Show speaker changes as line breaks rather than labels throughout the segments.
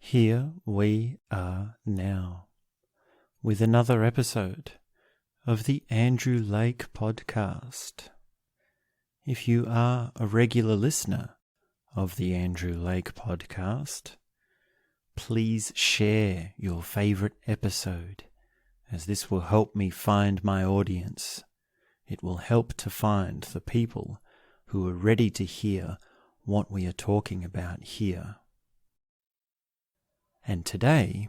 Here we are now with another episode of the Andrew Lake podcast. If you are a regular listener of the Andrew Lake podcast, please share your favorite episode, as this will help me find my audience. It will help to find the people who are ready to hear what we are talking about here. And today,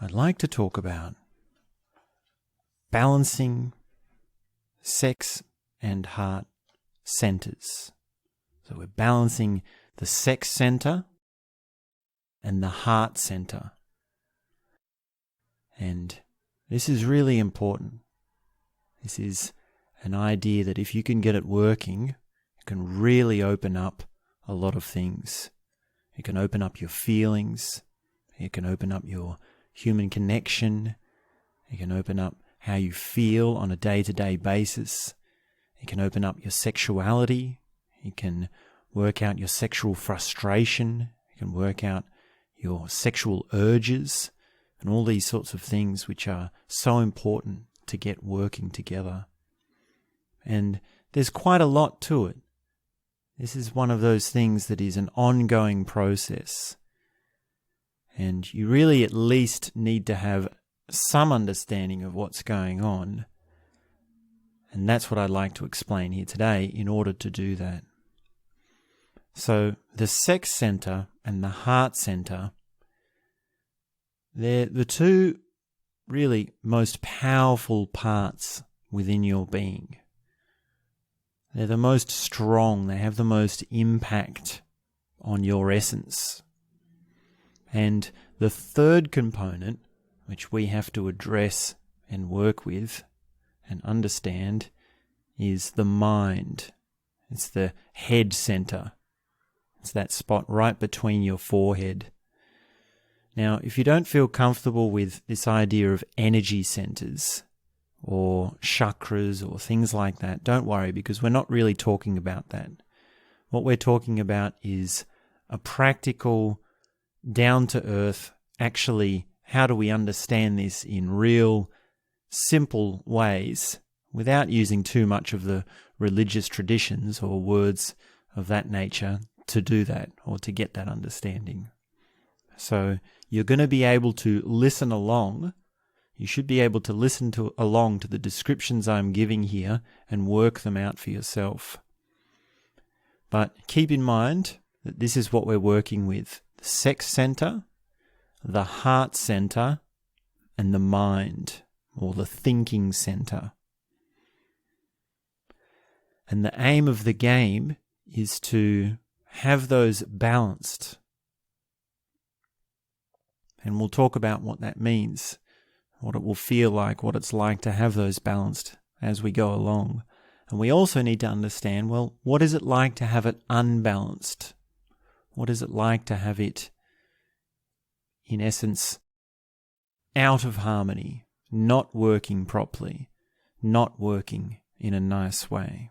I'd like to talk about balancing sex and heart centers. So we're balancing the sex center and the heart center. And this is really important. This is an idea that if you can get it working, it can really open up a lot of things. It can open up your feelings. It can open up your human connection. It can open up how you feel on a day-to-day basis. It can open up your sexuality. It can work out your sexual frustration. It can work out your sexual urges and all these sorts of things which are so important to get working together. And there's quite a lot to it. This is one of those things that is an ongoing process. And you really at least need to have some understanding of what's going on. And that's what I'd like to explain here today in order to do that. So the sex center and the heart center, they're the two really most powerful parts within your being. They're the most strong. They have the most impact on your essence. And the third component, which we have to address and work with and understand, is the mind. It's the head center. It's that spot right between your forehead. Now, if you don't feel comfortable with this idea of energy centers or chakras or things like that, don't worry, because we're not really talking about that. What we're talking about is a practical, down-to-earth, actually, how do we understand this in real, simple ways without using too much of the religious traditions or words of that nature to do that or to get that understanding. So you're going to be able to listen along. You should be able to listen along to the descriptions I'm giving here and work them out for yourself. But keep in mind that this is what we're working with: the sex center, the heart center, and the mind, or the thinking center. And the aim of the game is to have those balanced. And we'll talk about what that means, what it will feel like, what it's like to have those balanced as we go along. And we also need to understand, well, what is it like to have it unbalanced? What is it like to have it, in essence, out of harmony, not working properly, not working in a nice way?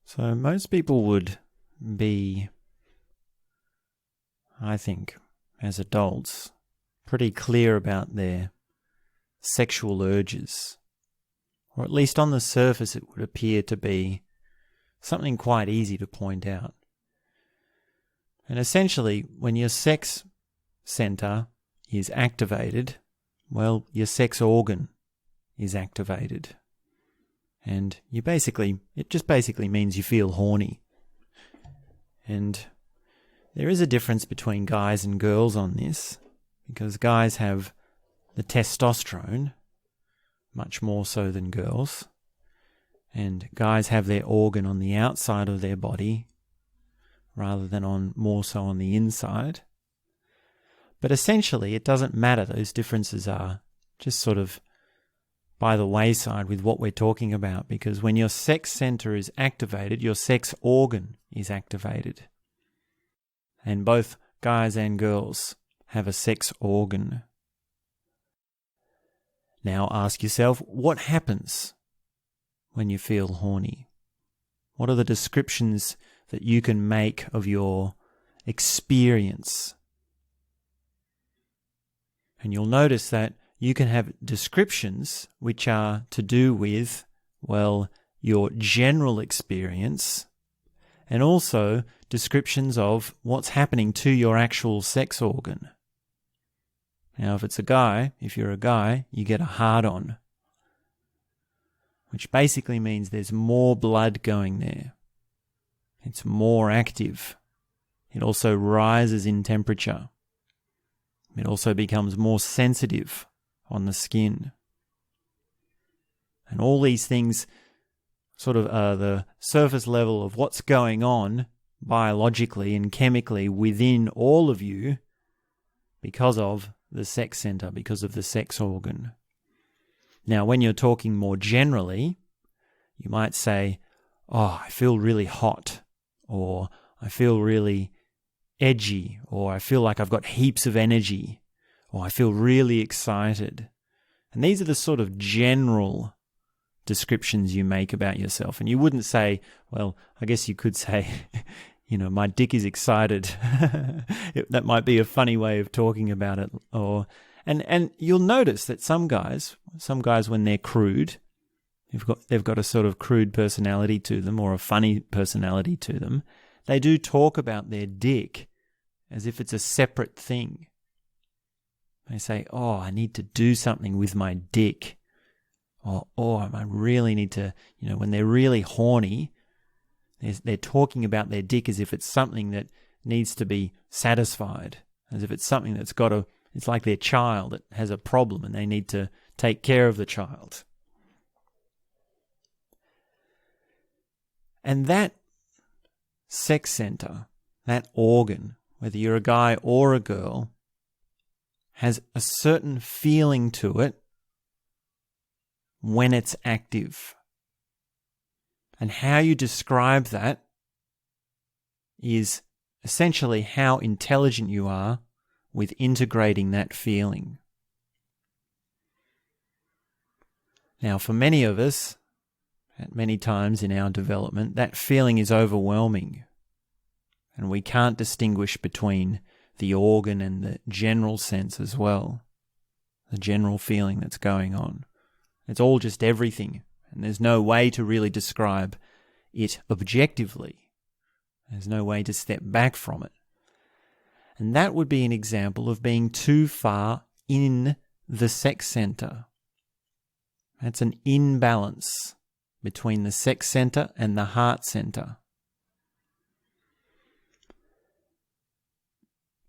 So most people would be, I think, as adults, pretty clear about their sexual urges, or at least on the surface it would appear to be something quite easy to point out. And essentially, when your sex center is activated, well, your sex organ is activated. And it just basically means you feel horny. And there is a difference between guys and girls on this, because guys have the testosterone, much more so than girls. And guys have their organ on the outside of their body, rather than more so on the inside. But essentially, it doesn't matter. Those differences are just sort of by the wayside with what we're talking about, because when your sex center is activated, your sex organ is activated. And both guys and girls have a sex organ. Now ask yourself, what happens when you feel horny? What are the descriptions that you can make of your experience. And you'll notice that you can have descriptions which are to do with, well, your general experience, and also descriptions of what's happening to your actual sex organ. Now, if you're a guy, you get a hard-on, which basically means there's more blood going there. It's more active. It also rises in temperature. It also becomes more sensitive on the skin. And all these things sort of are the surface level of what's going on biologically and chemically within all of you because of the sex center, because of the sex organ. Now, when you're talking more generally, you might say, oh, I feel really hot, or I feel really edgy, or I feel like I've got heaps of energy, or I feel really excited. And these are the sort of general descriptions you make about yourself. And you wouldn't say, well, I guess you could say, my dick is excited. That might be a funny way of talking about it. And you'll notice that some guys when they're crude, they've got a sort of crude personality to them, or a funny personality to them. They do talk about their dick as if it's a separate thing. They say, oh, I need to do something with my dick. Or, oh, I really need to, when they're really horny, they're talking about their dick as if it's something that needs to be satisfied, as if it's something that's it's like their child that has a problem and they need to take care of the child. And that sex center, that organ, whether you're a guy or a girl, has a certain feeling to it when it's active. And how you describe that is essentially how intelligent you are with integrating that feeling. Now, for many of us, at many times in our development, that feeling is overwhelming. And we can't distinguish between the organ and the general sense as well, the general feeling that's going on. It's all just everything, and there's no way to really describe it objectively. There's no way to step back from it. And that would be an example of being too far in the sex center. That's an imbalance between the sex center and the heart center.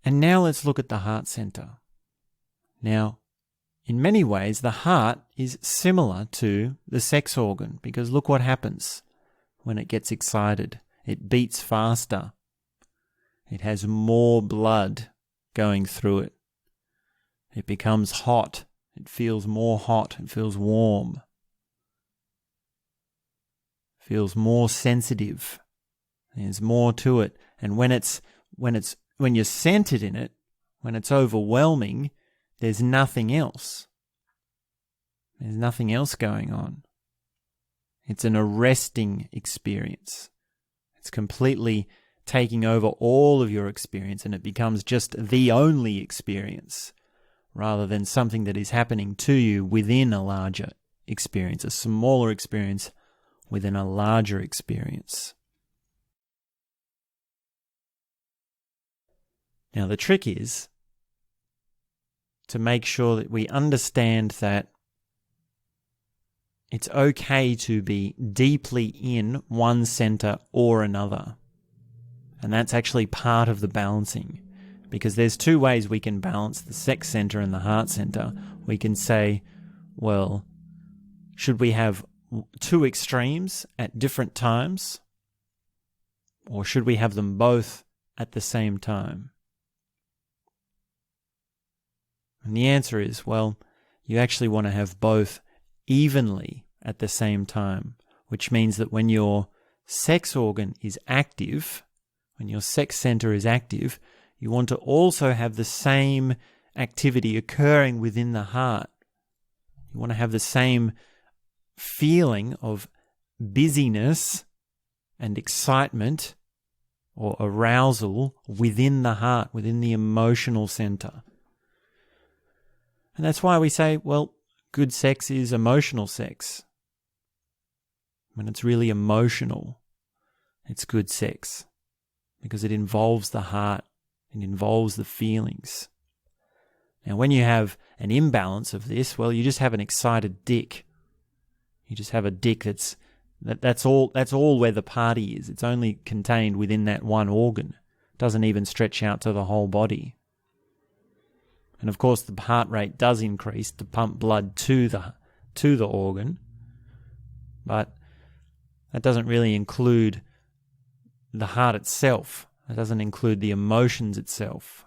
And now let's look at the heart center. Now, in many ways, the heart is similar to the sex organ, because look what happens when it gets excited. It beats faster. It has more blood going through it. It becomes hot. It feels more hot. It feels warm. It feels more sensitive. There's more to it. And when you're centered in it, when it's overwhelming, there's nothing else. There's nothing else going on. It's an arresting experience. It's completely taking over all of your experience, and it becomes just the only experience, rather than something that is happening to you within a larger experience, a smaller experience within a larger experience. Now, the trick is to make sure that we understand that it's okay to be deeply in one center or another. And that's actually part of the balancing, because there's two ways we can balance the sex center and the heart center. We can say, well, should we have two extremes at different times, or should we have them both at the same time? And the answer is, well, you actually want to have both evenly at the same time, which means that when your sex organ is active, when your sex center is active, you want to also have the same activity occurring within the heart. You want to have the same feeling of busyness and excitement or arousal within the heart, within the emotional center. And that's why we say, well, good sex is emotional sex. When it's really emotional, it's good sex because it involves the heart, it involves the feelings. Now, when you have an imbalance of this, well, you just have an excited dick. You just have a dick that's all where the party is. It's only contained within that one organ. It doesn't even stretch out to the whole body. And of course, the heart rate does increase to pump blood to the organ, but that doesn't really include the heart itself. That doesn't include the emotions itself.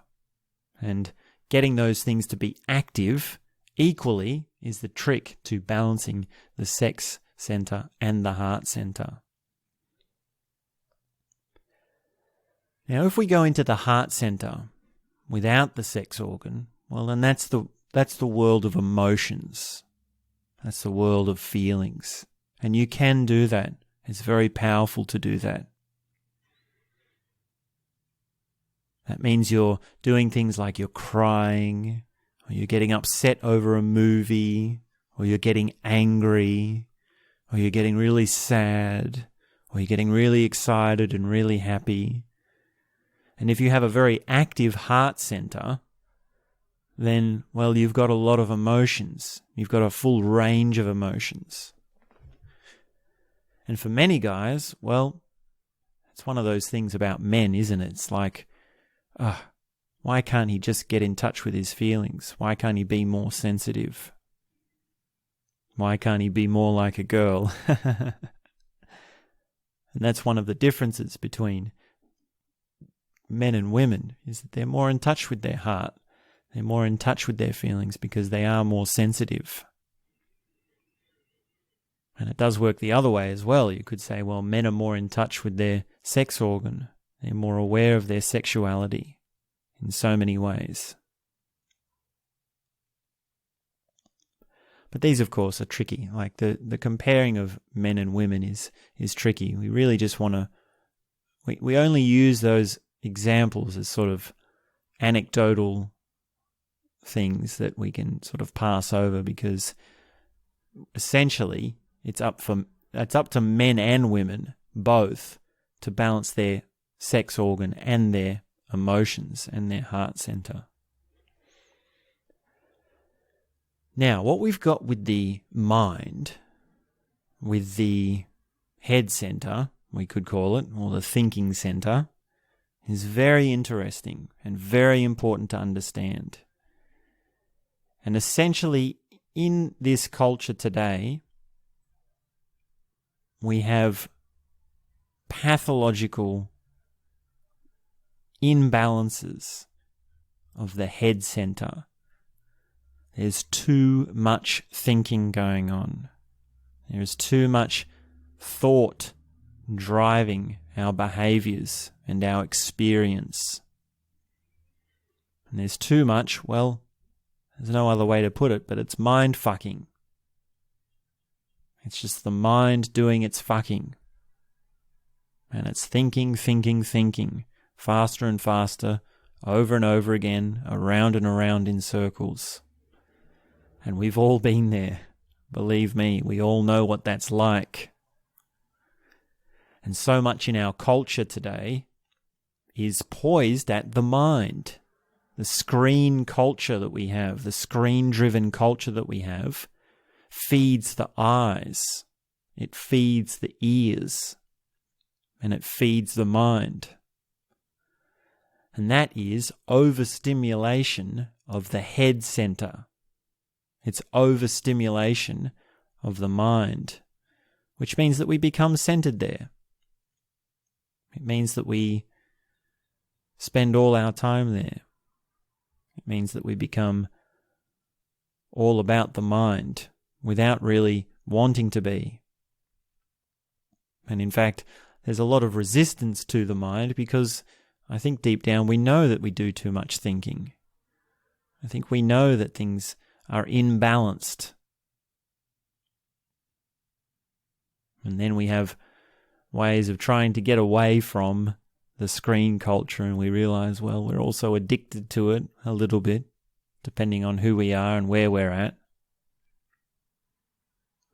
And getting those things to be active equally is the trick to balancing the sex center and the heart center. Now, if we go into the heart center without the sex organ, well, then that's the world of emotions. That's the world of feelings. And you can do that. It's very powerful to do that. That means you're doing things like you're crying, or you're getting upset over a movie, or you're getting angry, or you're getting really sad, or you're getting really excited and really happy. And if you have a very active heart center, then, well, you've got a lot of emotions. You've got a full range of emotions. And for many guys, well, it's one of those things about men, isn't it? It's like, why can't he just get in touch with his feelings? Why can't he be more sensitive? Why can't he be more like a girl? And that's one of the differences between men and women, is that they're more in touch with their heart. They're more in touch with their feelings because they are more sensitive. And it does work the other way as well. You could say, well, men are more in touch with their sex organ. They're more aware of their sexuality in so many ways. But these, of course, are tricky. Like the comparing of men and women is tricky. We really just want to... We only use those examples as sort of anecdotal things that we can sort of pass over, because essentially it's up to men and women both to balance their sex organ and their emotions and their heart center. Now, what we've got with the mind, with the head center, we could call it, or the thinking center, is very interesting and very important to understand. And essentially, in this culture today, we have pathological imbalances of the head center. There's too much thinking going on. There's too much thought driving our behaviors and our experience. And there's too much, well, there's no other way to put it, but it's mind fucking. It's just the mind doing its fucking. And it's thinking, faster and faster, over and over again, around and around in circles. And we've all been there. Believe me, we all know what that's like. And so much in our culture today is poised at the mind. The screen culture that we have, the screen-driven culture that we have, feeds the eyes, it feeds the ears, and it feeds the mind. And that is overstimulation of the head center. It's overstimulation of the mind, which means that we become centered there. It means that we spend all our time there. It means that we become all about the mind without really wanting to be. And in fact, there's a lot of resistance to the mind because I think deep down we know that we do too much thinking. I think we know that things are imbalanced. And then we have ways of trying to get away from the screen culture and we realize, well, we're also addicted to it a little bit, depending on who we are and where we're at.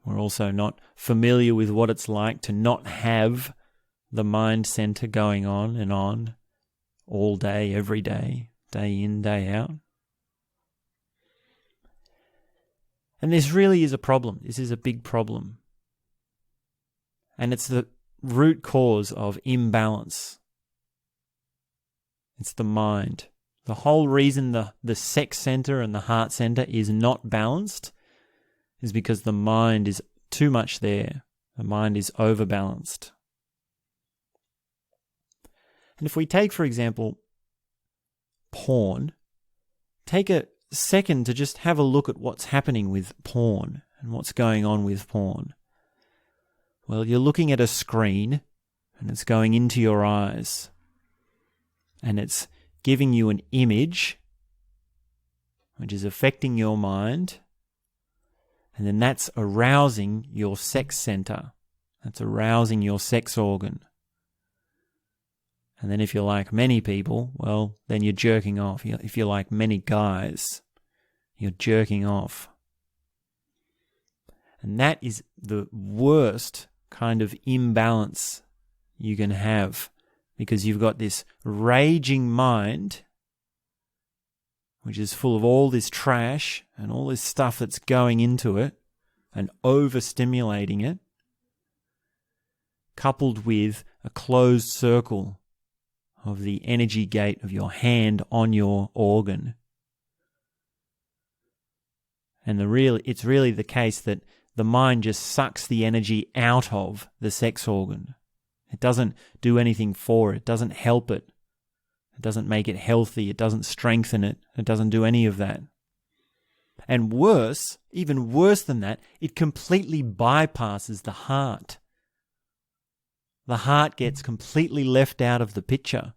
We're also not familiar with what it's like to not have the mind center going on all day, every day, day in, day out. And this really is a problem. This is a big problem. And it's the root cause of imbalance. It's the mind. The whole reason the sex center and the heart center is not balanced is because the mind is too much there. The mind is overbalanced. And if we take, for example, porn, take a second to just have a look at what's happening with porn and what's going on with porn. Well, you're looking at a screen and it's going into your eyes and it's giving you an image which is affecting your mind, and then that's arousing your sex center. That's arousing your sex organ. And then if you're like many people, well, then you're jerking off. If you're like many guys, you're jerking off. And that is the worst kind of imbalance you can have, because you've got this raging mind, which is full of all this trash and all this stuff that's going into it and overstimulating it, coupled with a closed circle of the energy gate of your hand on your organ. And it's really the case that the mind just sucks the energy out of the sex organ. It doesn't do anything for it. It doesn't help it. It doesn't make it healthy. It doesn't strengthen it. It doesn't do any of that. And worse, even worse than that, it completely bypasses the heart. The heart gets completely left out of the picture.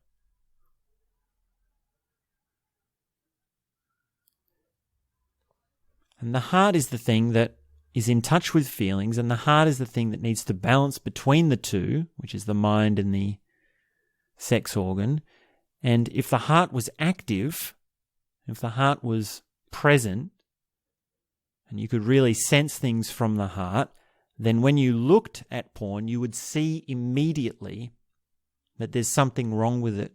And the heart is the thing that is in touch with feelings, and the heart is the thing that needs to balance between the two, which is the mind and the sex organ. And if the heart was active, if the heart was present, and you could really sense things from the heart, then when you looked at porn, you would see immediately that there's something wrong with it.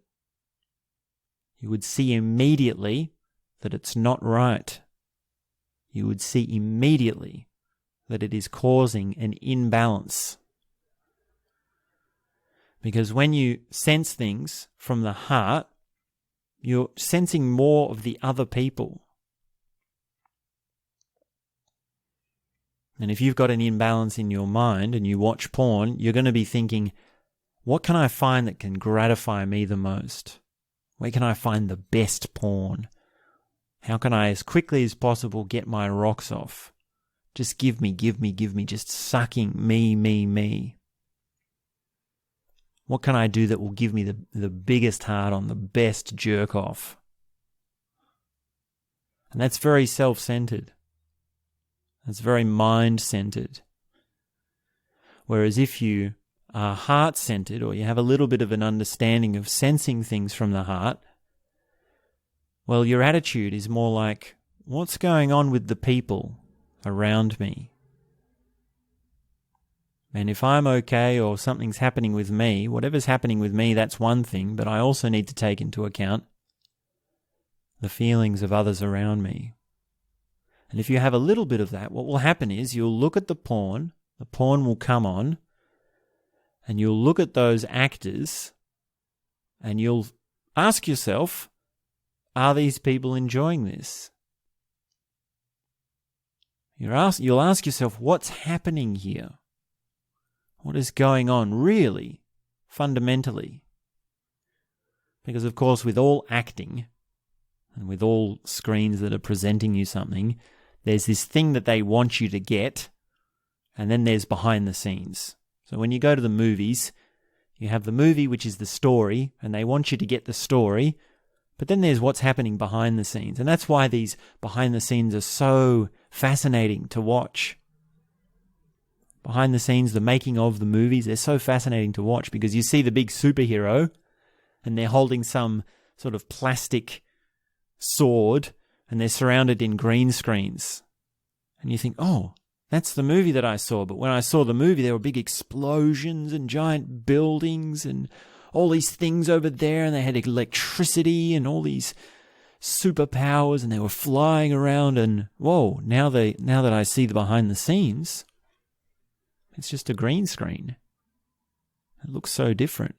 You would see immediately that it's not right. You would see immediately that it is causing an imbalance. Because when you sense things from the heart, you're sensing more of the other people. And if you've got an imbalance in your mind and you watch porn, you're going to be thinking, what can I find that can gratify me the most? Where can I find the best porn? How can I, as quickly as possible, get my rocks off? Just give me, just sucking me. What can I do that will give me the biggest hard on, the best jerk off? And that's very self-centered. That's very mind-centered. Whereas if you are heart-centered, or you have a little bit of an understanding of sensing things from the heart, well, your attitude is more like, what's going on with the people around me? And if I'm okay or something's happening with me, whatever's happening with me, that's one thing, but I also need to take into account the feelings of others around me. And if you have a little bit of that, what will happen is you'll look at the porn will come on, and you'll look at those actors, and you'll ask yourself, are these people enjoying this? You'll ask yourself, what's happening here? What is going on really, fundamentally? Because of course, with all acting, and with all screens that are presenting you something, there's this thing that they want you to get, and then there's behind the scenes. So when you go to the movies, you have the movie, which is the story, and they want you to get the story, but then there's what's happening behind the scenes. And that's why these behind the scenes are so fascinating to watch. Behind the scenes, the making of the movies, they're so fascinating to watch because you see the big superhero and they're holding some sort of plastic sword and they're surrounded in green screens. And you think, oh, that's the movie that I saw. But when I saw the movie, there were big explosions and giant buildings and all these things over there, and they had electricity and all these superpowers, and they were flying around, and whoa, now that I see the behind the scenes, it's just a green screen. It looks so different.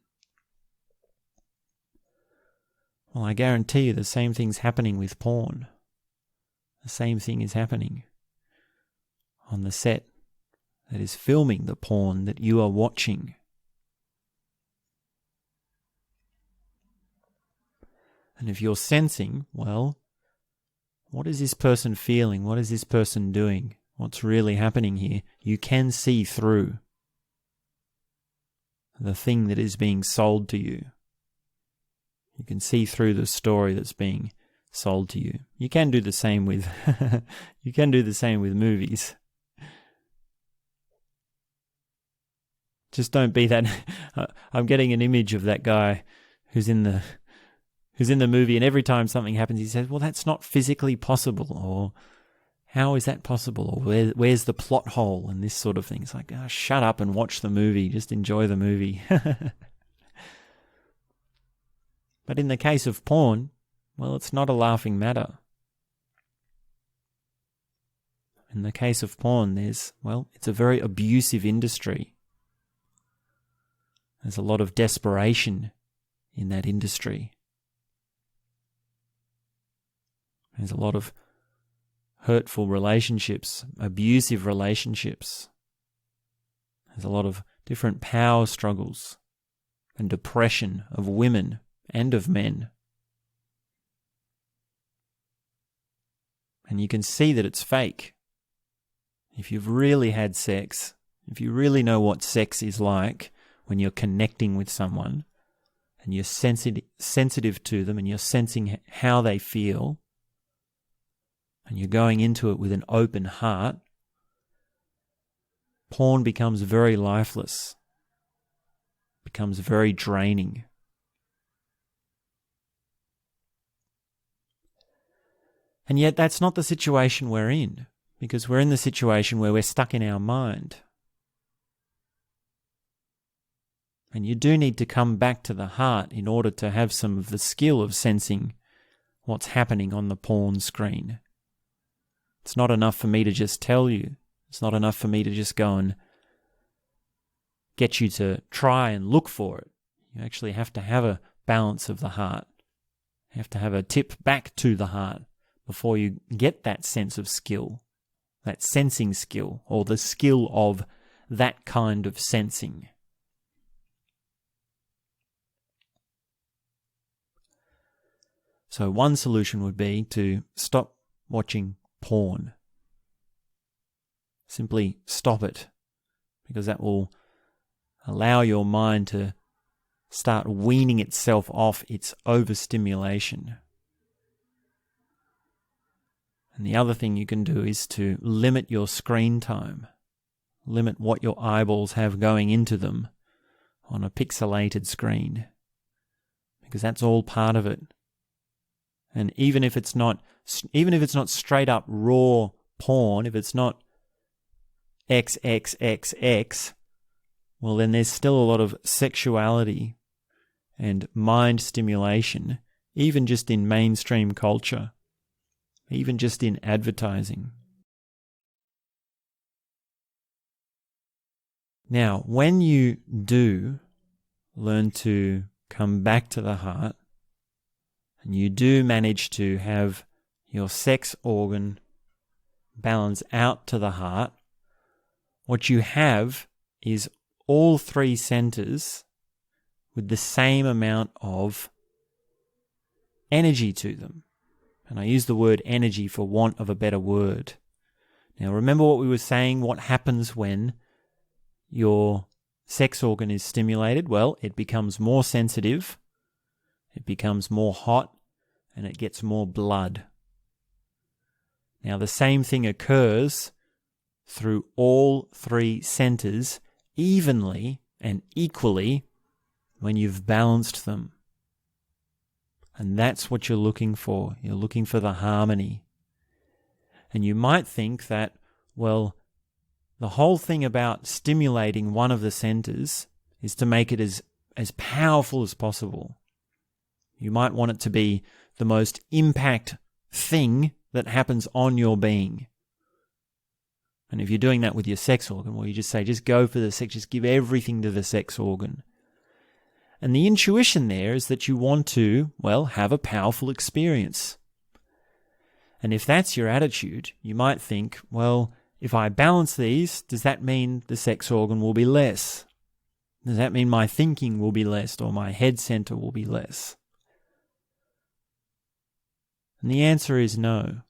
Well, I guarantee you the same thing's happening with porn. The same thing is happening on the set that is filming the porn that you are watching. And if you're sensing, well, what is this person feeling? What is this person doing? What's really happening here? You can see through the thing that is being sold to you. You can see through the story that's being sold to you. You can do the same with movies. Just don't be that. I'm getting an image of that guy who's in the movie, and every time something happens, he says, well, that's not physically possible, or how is that possible, or where's the plot hole, and this sort of thing. It's like, oh, shut up and watch the movie. Just enjoy the movie. But in the case of porn, well, it's not a laughing matter. In the case of porn, it's a very abusive industry. There's a lot of desperation in that industry. There's a lot of hurtful relationships, abusive relationships. There's a lot of different power struggles and depression of women and of men. And you can see that it's fake. If you've really had sex, if you really know what sex is like when you're connecting with someone and you're sensitive to them and you're sensing how they feel, and you're going into it with an open heart, porn becomes very lifeless, becomes very draining. And yet that's not the situation we're in, because we're in the situation where we're stuck in our mind. And you do need to come back to the heart in order to have some of the skill of sensing what's happening on the porn screen. It's not enough for me to just tell you. It's not enough for me to just go and get you to try and look for it. You actually have to have a balance of the heart. You have to have a tip back to the heart before you get that sense of skill, that sensing skill, or the skill of that kind of sensing. So one solution would be to stop watching porn. Simply stop it, because that will allow your mind to start weaning itself off its overstimulation. And the other thing you can do is to limit your screen time. Limit what your eyeballs have going into them on a pixelated screen, because that's all part of it. And even if it's not straight up raw porn, if it's not XXXX, well, then there's still a lot of sexuality and mind stimulation, even just in mainstream culture, even just in advertising. Now, when you do learn to come back to the heart, and you do manage to have your sex organ balance out to the heart, what you have is all three centers with the same amount of energy to them. And I use the word energy for want of a better word. Now, remember what we were saying, what happens when your sex organ is stimulated? Well, it becomes more sensitive, it becomes more hot, and it gets more blood. Now, the same thing occurs through all three centers evenly and equally when you've balanced them. And that's what you're looking for. You're looking for the harmony. And you might think that, well, the whole thing about stimulating one of the centers is to make it as powerful as possible. You might want it to be the most impact thing that happens on your being. And if you're doing that with your sex organ, well, you just say, just go for the sex, just give everything to the sex organ. And the intuition there is that you want to, well, have a powerful experience. And if that's your attitude, you might think, well, if I balance these, does that mean the sex organ will be less? Does that mean my thinking will be less or my head center will be less? And the answer is no.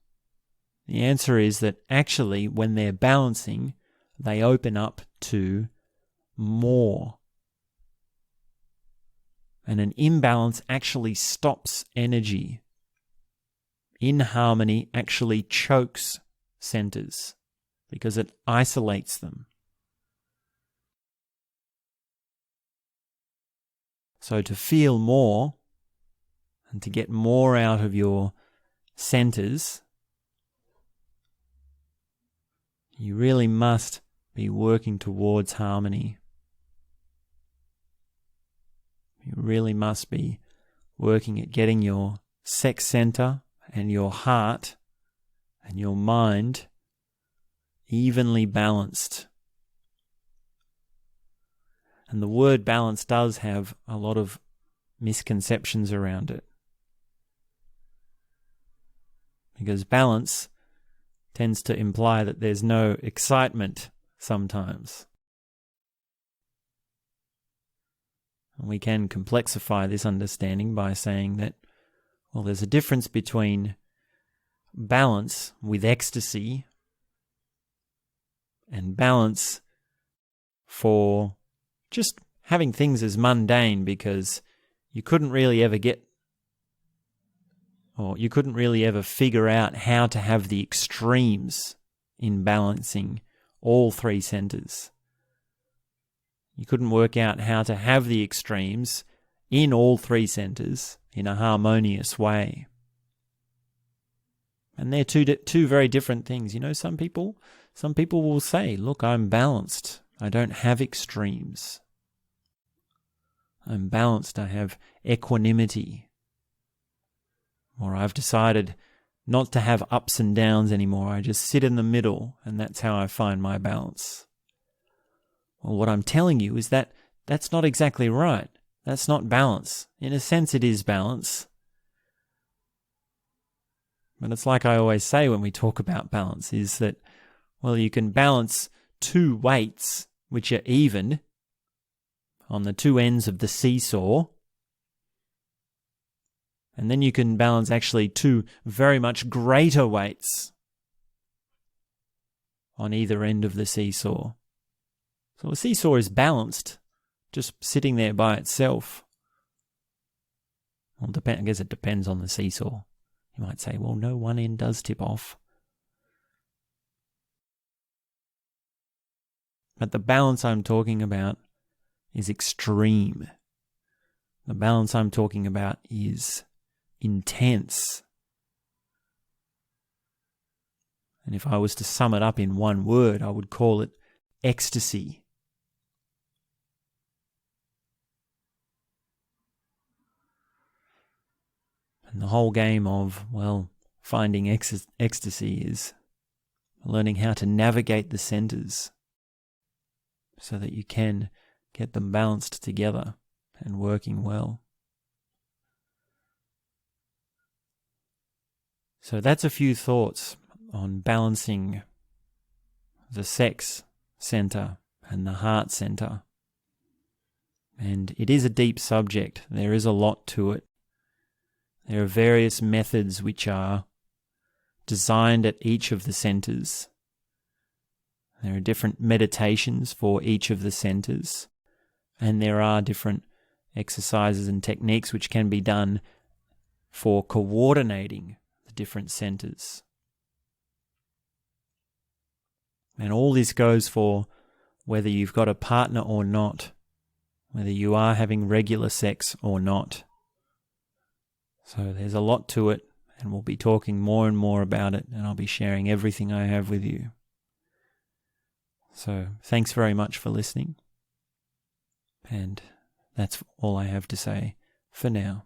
The answer is that actually when they're balancing, they open up to more. And an imbalance actually stops energy. Inharmony actually chokes centers because it isolates them. So to feel more and to get more out of your centers, you really must be working towards harmony. You really must be working at getting your sex center and your heart and your mind evenly balanced. And the word balance does have a lot of misconceptions around it. Because balance tends to imply that there's no excitement sometimes. And we can complexify this understanding by saying that, well, there's a difference between balance with ecstasy and balance for just having things as mundane, because you couldn't really ever figure out how to have the extremes in balancing all three centers. You couldn't work out how to have the extremes in all three centers in a harmonious way. And they're two very different things. You know, some people will say, look, I'm balanced. I don't have extremes. I'm balanced. I have equanimity. Or I've decided not to have ups and downs anymore. I just sit in the middle, and that's how I find my balance. Well, what I'm telling you is that that's not exactly right. That's not balance. In a sense, it is balance. But it's like I always say when we talk about balance, is that, well, you can balance two weights which are even on the two ends of the seesaw, and then you can balance actually two very much greater weights on either end of the seesaw. So a seesaw is balanced, just sitting there by itself. Well, I guess it depends on the seesaw. You might say, well, no, one end does tip off. But the balance I'm talking about is extreme. The balance I'm talking about is intense. And if I was to sum it up in one word, I would call it ecstasy. And the whole game of, well, finding ecstasy is learning how to navigate the centers so that you can get them balanced together and working well. So that's a few thoughts on balancing the sex center and the heart center. And it is a deep subject. There is a lot to it. There are various methods which are designed at each of the centers. There are different meditations for each of the centers, and there are different exercises and techniques which can be done for coordinating the different centers. And all this goes for whether you've got a partner or not, whether you are having regular sex or not. So there's a lot to it, and we'll be talking more and more about it, and I'll be sharing everything I have with you. So thanks very much for listening, and that's all I have to say for now.